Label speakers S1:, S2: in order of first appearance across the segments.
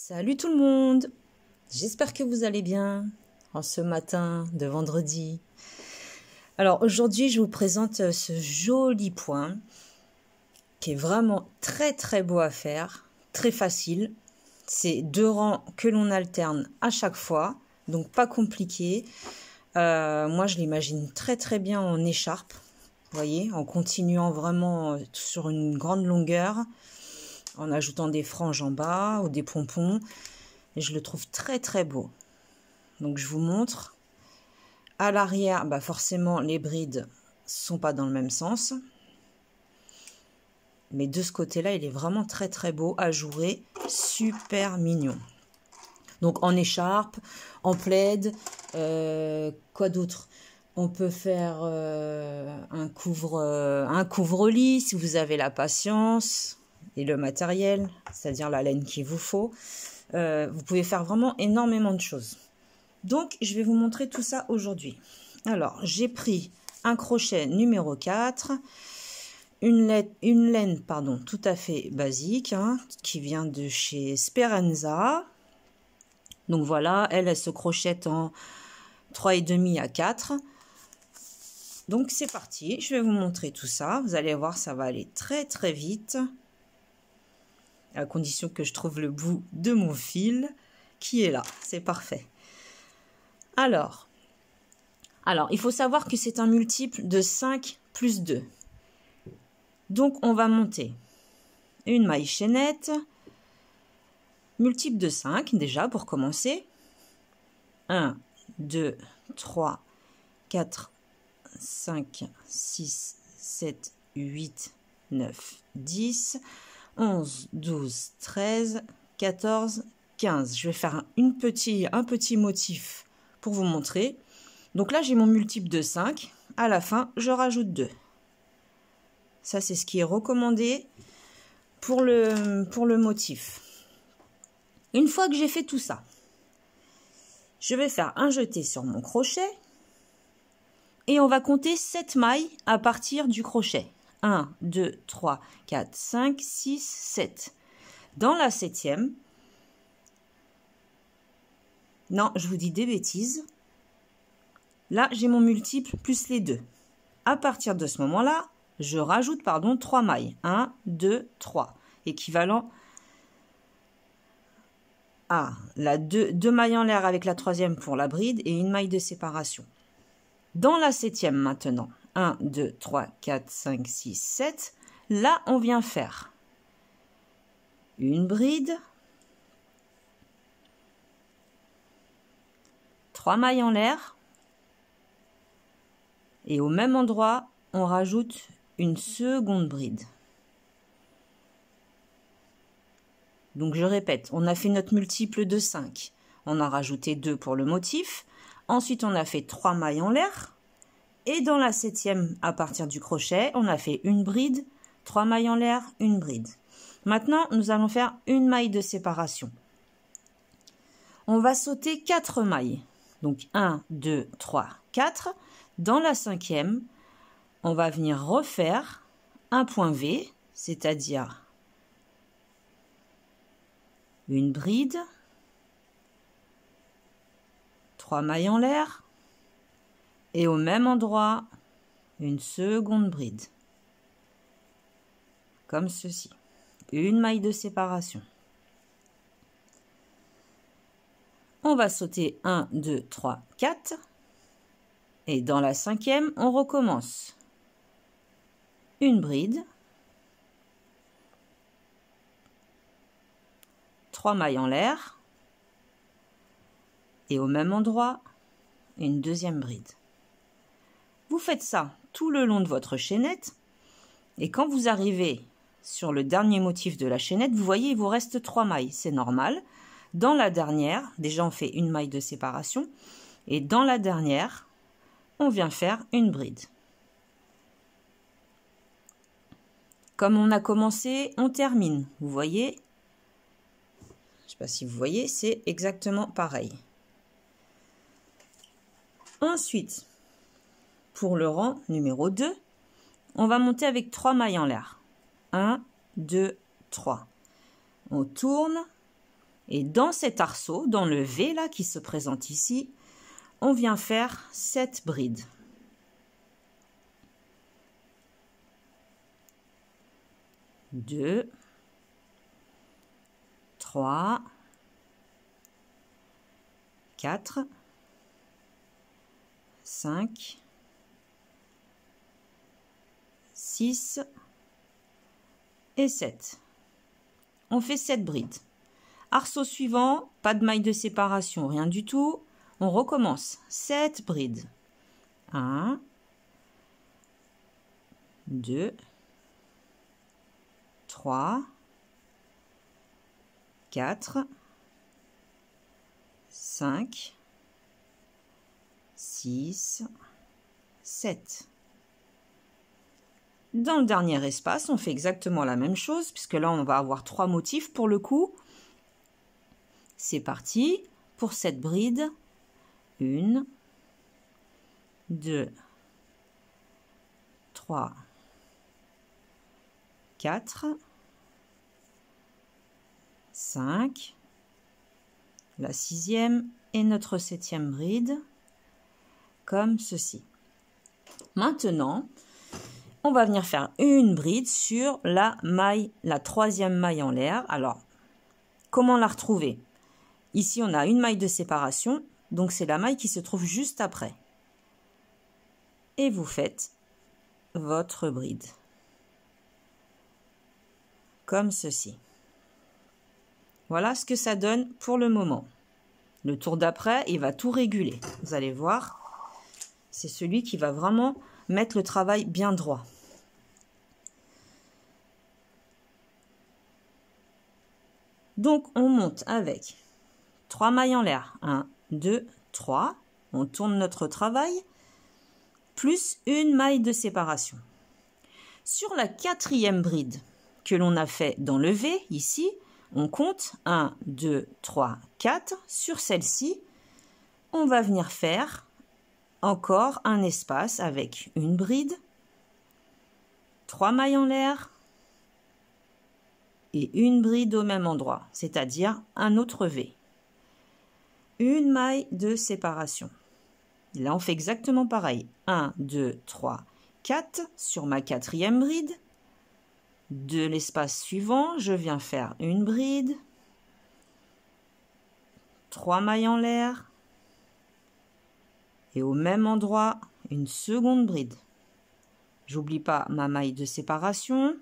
S1: Salut tout le monde, j'espère que vous allez bien en ce matin de vendredi. Alors aujourd'hui je vous présente ce joli point qui est vraiment très beau à faire, très facile. C'est 2 rangs que l'on alterne à chaque fois, donc pas compliqué. Moi je l'imagine très bien en écharpe, vous voyez, en continuant vraiment sur une grande longueur, en ajoutant des franges en bas ou des pompons. Et je le trouve très beau. Donc je vous montre. À l'arrière, forcément les brides sont pas dans le même sens. Mais de ce côté-là, il est vraiment très beau, ajouré, super mignon. Donc en écharpe, en plaid, quoi d'autre? On peut faire un couvre-lit si vous avez la patience et le matériel, c'est-à-dire la laine qu'il vous faut. Vous pouvez faire vraiment énormément de choses. Donc, je vais vous montrer tout ça aujourd'hui. Alors, j'ai pris un crochet numéro 4, une laine tout à fait basique, qui vient de chez Speranza. Donc voilà, elle se crochette en 3,5 à 4. Donc c'est parti, je vais vous montrer tout ça. Vous allez voir, ça va aller très vite. À condition que je trouve le bout de mon fil qui est là, c'est parfait. Alors, il faut savoir que c'est un multiple de 5 plus 2. Donc, on va monter une maille chaînette, multiple de 5 déjà pour commencer. 1, 2, 3, 4, 5, 6, 7, 8, 9, 10, 11, 12, 13, 14, 15. Je vais faire un petit motif pour vous montrer. Donc là, j'ai mon multiple de 5. À la fin, je rajoute 2. Ça, c'est ce qui est recommandé pour le motif. Une fois que j'ai fait tout ça, je vais faire un jeté sur mon crochet et on va compter 7 mailles à partir du crochet. 1, 2, 3, 4, 5, 6, 7. Dans la 7e, non, je vous dis des bêtises. Là, j'ai mon multiple plus les 2. À partir de ce moment-là, je rajoute 3 mailles. 1, 2, 3. Équivalent à la 2 mailles en l'air avec la 3e pour la bride et une maille de séparation. Dans la 7e maintenant, 1, 2, 3, 4, 5, 6, 7. Là, on vient faire une bride, 3 mailles en l'air, et au même endroit, on rajoute une seconde bride. Donc je répète, on a fait notre multiple de 5. On a rajouté 2 pour le motif. Ensuite, on a fait 3 mailles en l'air. Et dans la 7e, à partir du crochet, on a fait une bride, 3 mailles en l'air, une bride. Maintenant, nous allons faire une maille de séparation. On va sauter 4 mailles. Donc 1, 2, 3, 4. Dans la 5e, on va venir refaire un point V, c'est-à-dire une bride, 3 mailles en l'air, et au même endroit, une seconde bride. Comme ceci. Une maille de séparation. On va sauter 1, 2, 3, 4. Et dans la 5e, on recommence. Une bride. 3 mailles en l'air. Et au même endroit, une deuxième bride. Vous faites ça tout le long de votre chaînette. Et quand vous arrivez sur le dernier motif de la chaînette, vous voyez, il vous reste 3 mailles. C'est normal. Dans la dernière, déjà on fait une maille de séparation. Et dans la dernière, on vient faire une bride. Comme on a commencé, on termine. Vous voyez? Je ne sais pas si vous voyez, c'est exactement pareil. Ensuite, pour le rang numéro 2, on va monter avec 3 mailles en l'air. 1, 2, 3. On tourne Et dans cet arceau, dans le V là qui se présente ici, on vient faire 7 brides. 2, 3, 4, 5, 6 et 7. On fait 7 brides. Arceau suivant, pas de maille de séparation, rien du tout. On recommence. 7 brides. 1, 2, 3, 4, 5, 6, 7. Dans le dernier espace, on fait exactement la même chose, puisque là, on va avoir 3 motifs pour le coup. C'est parti pour cette bride. 1, 2, 3, 4, 5, la 6e et notre 7e bride, comme ceci. Maintenant, on va venir faire une bride sur la maille, la 3e maille en l'air. Alors, comment la retrouver? Ici, on a une maille de séparation, donc c'est la maille qui se trouve juste après. Et vous faites votre bride. Comme ceci. Voilà ce que ça donne pour le moment. Le tour d'après, il va tout réguler. Vous allez voir, c'est celui qui va vraiment mettre le travail bien droit. Donc, on monte avec 3 mailles en l'air. 1, 2, 3. On tourne notre travail, plus une maille de séparation. Sur la 4e bride que l'on a fait dans le V, ici, on compte 1, 2, 3, 4. Sur celle-ci, on va venir faire encore un espace avec une bride, 3 mailles en l'air et une bride au même endroit, c'est-à-dire un autre V. Une maille de séparation. Là, on fait exactement pareil. 1, 2, 3, 4 sur ma 4e bride. De l'espace suivant, je viens faire une bride, 3 mailles en l'air et au même endroit, une seconde bride. J'oublie pas ma maille de séparation.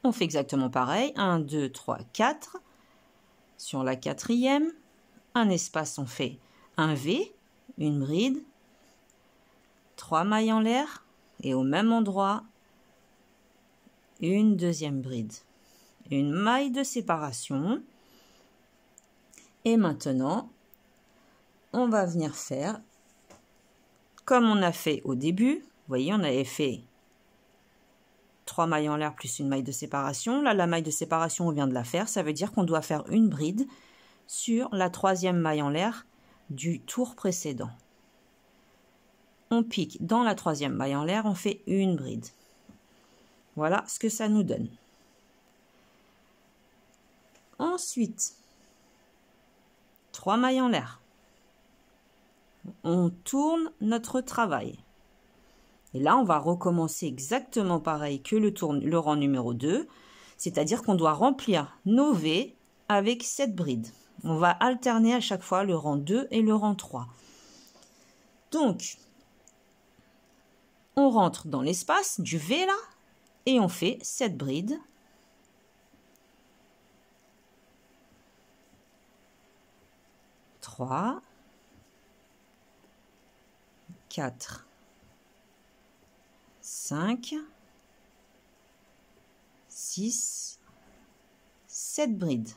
S1: On fait exactement pareil. 1, 2, 3, 4. Sur la 4e, un espace, on fait un V, une bride, 3 mailles en l'air et au même endroit, une deuxième bride, une maille de séparation. Et maintenant, on va venir faire comme on a fait au début. Vous voyez, on avait fait 3 mailles en l'air plus une maille de séparation. Là, la maille de séparation, on vient de la faire. Ça veut dire qu'on doit faire une bride sur la 3e maille en l'air du tour précédent. On pique dans la 3e maille en l'air, on fait une bride. Voilà ce que ça nous donne. Ensuite, 3 mailles en l'air. On tourne notre travail. Et là, on va recommencer exactement pareil que le rang numéro 2, c'est-à-dire qu'on doit remplir nos V avec cette bride. On va alterner à chaque fois le rang 2 et le rang 3. Donc, on rentre dans l'espace du V là, et on fait cette bride. Trois, 4, 5, 6, 7 brides.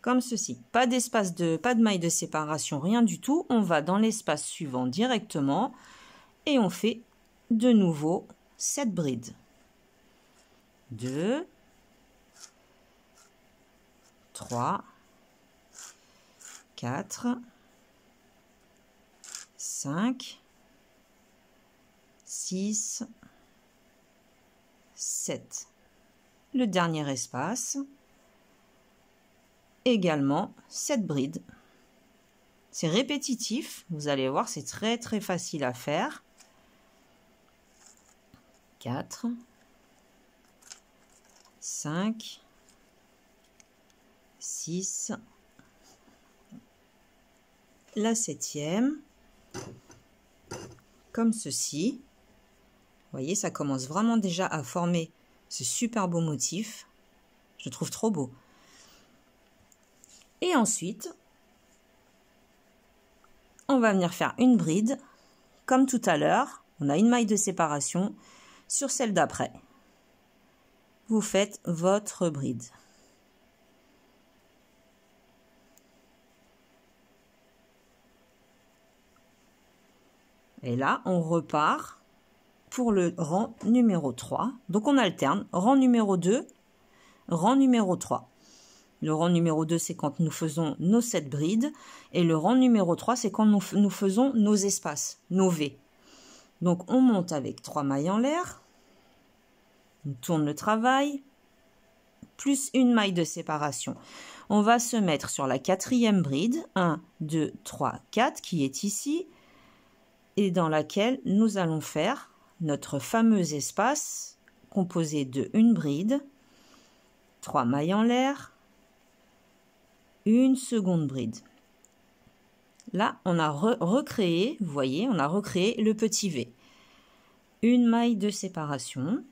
S1: Comme ceci. Pas de maille de séparation, rien du tout. On va dans l'espace suivant directement et on fait de nouveau 7 brides. 2, 3, 4, 5, 6, 7. Le dernier espace. également 7 brides. C'est répétitif, vous allez voir, c'est très très facile à faire. 4, 5, 6, la 7e, comme ceci. Vous voyez, ça commence vraiment déjà à former ce super beau motif. Je le trouve trop beau. Et ensuite, on va venir faire une bride. Comme tout à l'heure, on a une maille de séparation. Sur celle d'après, vous faites votre bride. Et là, on repart pour le rang numéro 3. Donc, on alterne rang numéro 2, rang numéro 3. Le rang numéro 2, c'est quand nous faisons nos 7 brides. Et le rang numéro 3, c'est quand nous faisons nos espaces, nos V. Donc, on monte avec 3 mailles en l'air. On tourne le travail. Plus une maille de séparation. On va se mettre sur la 4e bride. 1, 2, 3, 4 qui est ici. Et dans laquelle nous allons faire notre fameux espace composé de une bride, 3 mailles en l'air, une seconde bride. Là, on a recréé, vous voyez, on a recréé le petit V. Une maille de séparation.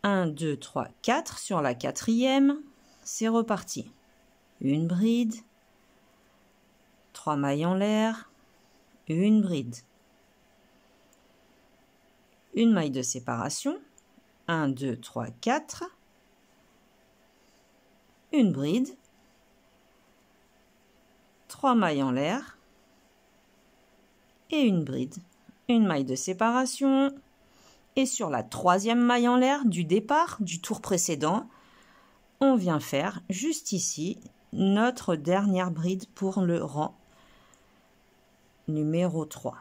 S1: 1, 2, 3, 4 sur la 4e. C'est reparti. Une bride. 3 mailles en l'air. Une bride. Une maille de séparation. 1, 2, 3, 4. Une bride. 3 mailles en l'air et une bride, une maille de séparation et sur la 3e maille en l'air du départ du tour précédent, on vient faire juste ici notre dernière bride pour le rang numéro 3.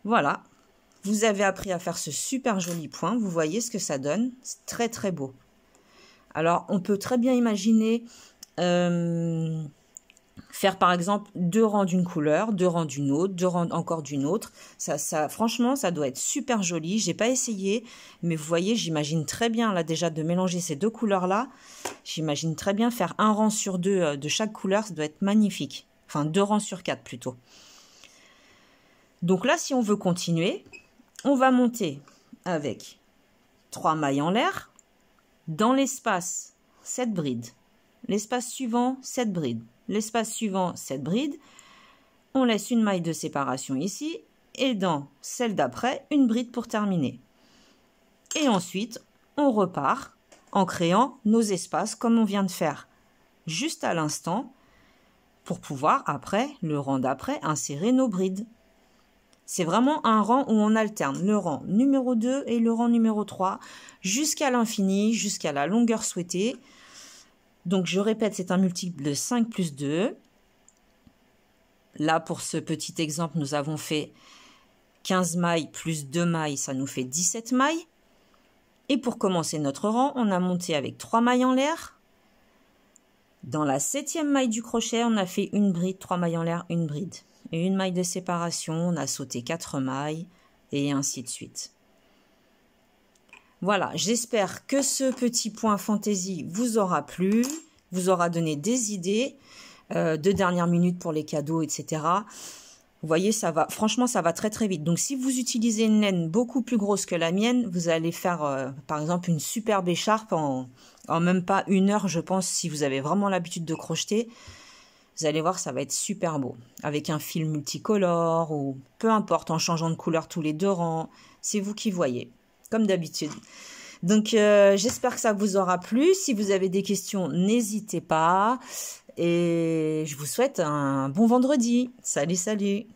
S1: Voilà, vous avez appris à faire ce super joli point, vous voyez ce que ça donne, c'est très très beau. Alors on peut très bien imaginer faire par exemple 2 rangs d'une couleur, 2 rangs d'une autre, 2 rangs encore d'une autre. Ça, franchement, ça doit être super joli. J'ai pas essayé, mais vous voyez, j'imagine très bien là déjà de mélanger ces 2 couleurs-là. J'imagine très bien faire un rang sur 2 de chaque couleur, ça doit être magnifique. Enfin, 2 rangs sur 4 plutôt. Donc là, si on veut continuer, on va monter avec 3 mailles en l'air. Dans l'espace, 7 brides. L'espace suivant, 7 brides. L'espace suivant, 7 brides. On laisse une maille de séparation ici. Et dans celle d'après, une bride pour terminer. Et ensuite, on repart en créant nos espaces comme on vient de faire juste à l'instant pour pouvoir après, le rang d'après, insérer nos brides. C'est vraiment un rang où on alterne le rang numéro 2 et le rang numéro 3 jusqu'à l'infini, jusqu'à la longueur souhaitée. Donc, je répète, c'est un multiple de 5 plus 2. Là, pour ce petit exemple, nous avons fait 15 mailles plus 2 mailles, ça nous fait 17 mailles. Et pour commencer notre rang, on a monté avec 3 mailles en l'air. Dans la 7e maille du crochet, on a fait une bride, 3 mailles en l'air, une bride. Et une maille de séparation, on a sauté 4 mailles, et ainsi de suite. Voilà, j'espère que ce petit point fantaisie vous aura plu, vous aura donné des idées de dernière minute pour les cadeaux, etc. Vous voyez, ça va, franchement, ça va très très vite. Donc, si vous utilisez une laine beaucoup plus grosse que la mienne, vous allez faire, par exemple, une superbe écharpe en même pas 1 heure, je pense, si vous avez vraiment l'habitude de crocheter. Vous allez voir, ça va être super beau. Avec un fil multicolore ou peu importe, en changeant de couleur tous les 2 rangs. C'est vous qui voyez, comme d'habitude. Donc, j'espère que ça vous aura plu. Si vous avez des questions, n'hésitez pas. Et je vous souhaite un bon vendredi. Salut, salut!